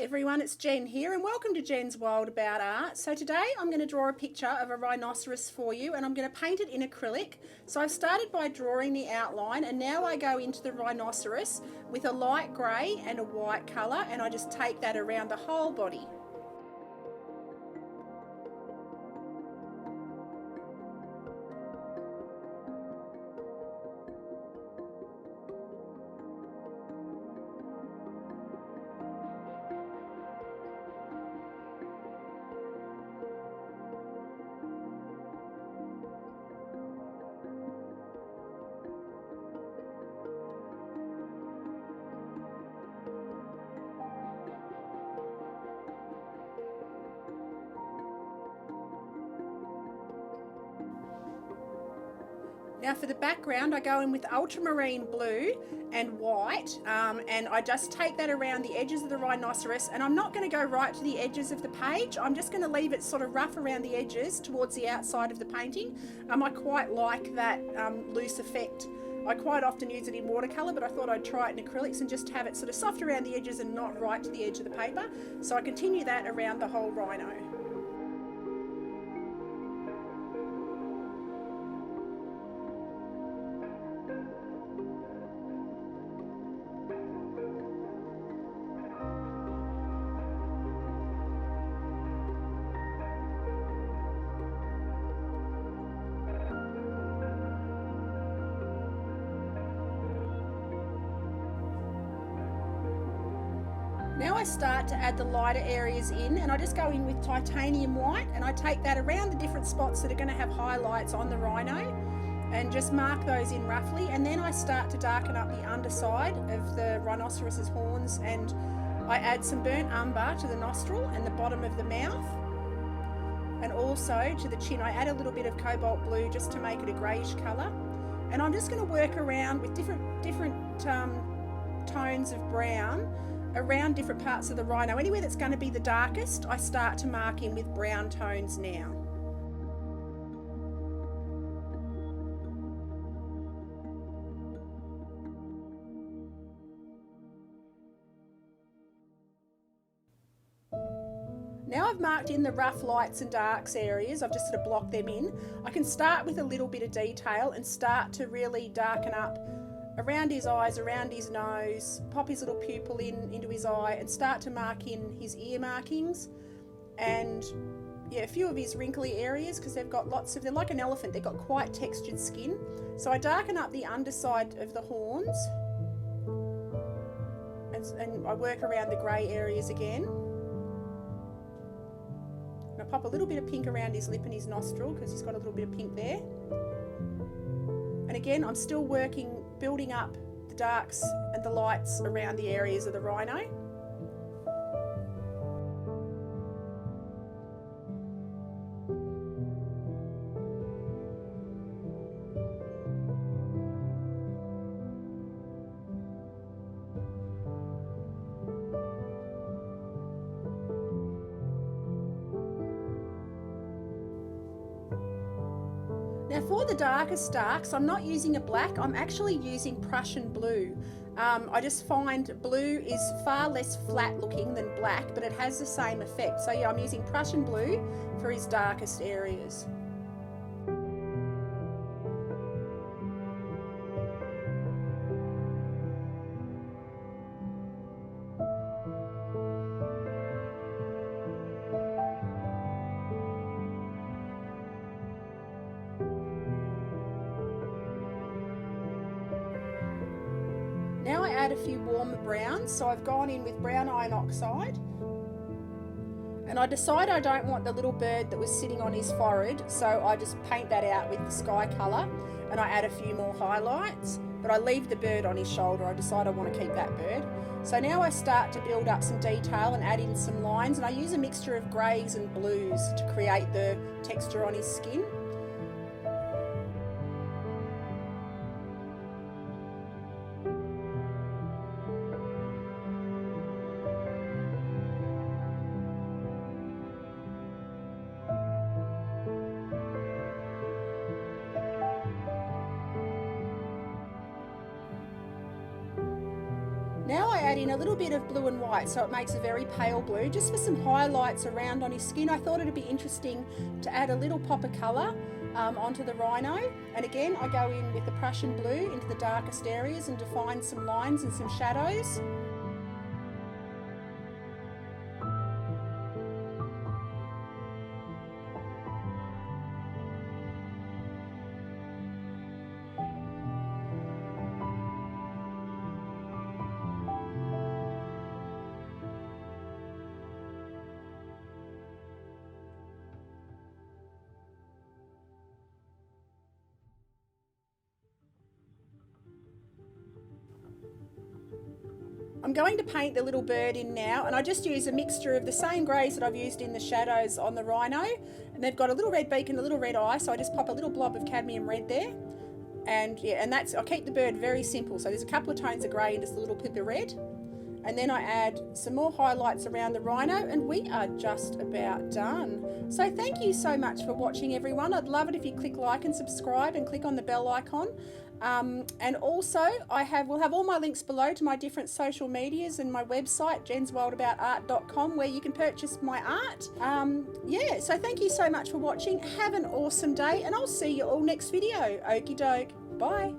everyone, it's Jen here and welcome to Jen's World About Art. So today I'm going to draw a picture of a rhinoceros for you and I'm going to paint it in acrylic. So I've started by drawing the outline and now I go into the rhinoceros with a light grey and a white colour and I just take that around the whole body. Now for the background I go in with ultramarine blue and white and I just take that around the edges of the rhinoceros, and I'm not going to go right to the edges of the page. I'm just going to leave it sort of rough around the edges towards the outside of the painting. I quite like that loose effect. I quite often use it in watercolour, but I thought I'd try it in acrylics and just have it sort of soft around the edges and not right to the edge of the paper. So I continue that around the whole rhino. Now I start to add the lighter areas in, and I just go in with titanium white and I take that around the different spots that are going to have highlights on the rhino and just mark those in roughly, and then I start to darken up the underside of the rhinoceros's horns and I add some burnt umber to the nostril and the bottom of the mouth, and also to the chin I add a little bit of cobalt blue just to make it a greyish colour, and I'm just going to work around with different tones of brown around different parts of the rhino. Anywhere that's going to be the darkest, I start to mark in with brown tones now. Now I've marked in the rough lights and darks areas, I've just sort of blocked them in. I can start with a little bit of detail and start to really darken up around his eyes, around his nose, pop his little pupil into his eye and start to mark in his ear markings and a few of his wrinkly areas, because they're like an elephant, they've got quite textured skin. So I darken up the underside of the horns and I work around the grey areas again. And I pop a little bit of pink around his lip and his nostril because he's got a little bit of pink there. And again, I'm still building up the darks and the lights around the areas of the rhino. Now for the darkest darks, I'm not using a black, I'm actually using Prussian blue. I just find blue is far less flat looking than black, but it has the same effect. So yeah, I'm using Prussian blue for his darkest areas. Now I add a few warmer browns, so I've gone in with brown iron oxide and I decide I don't want the little bird that was sitting on his forehead, so I just paint that out with the sky colour and I add a few more highlights, but I leave the bird on his shoulder. I decide I want to keep that bird. So now I start to build up some detail and add in some lines, and I use a mixture of greys and blues to create the texture on his skin. Now I add in a little bit of blue and white, so it makes a very pale blue, just for some highlights around on his skin. I thought it'd be interesting to add a little pop of colour onto the rhino. And again, I go in with the Prussian blue into the darkest areas and define some lines and some shadows. I'm going to paint the little bird in now, and I just use a mixture of the same greys that I've used in the shadows on the rhino, and they've got a little red beak and a little red eye, so I just pop a little blob of cadmium red there. And yeah, and that's, I keep the bird very simple, so there's a couple of tones of grey and just a little pip of red, and then I add some more highlights around the rhino, and we are just about done. So thank you so much for watching, everyone. I'd love it if you click like and subscribe and click on the bell icon. And also we'll have all my links below to my different social medias and my website, jenswildaboutout.com, where you can purchase my art. Yeah, so thank you so much for watching. Have an awesome day, and I'll see you all next video. Okie doke. Bye.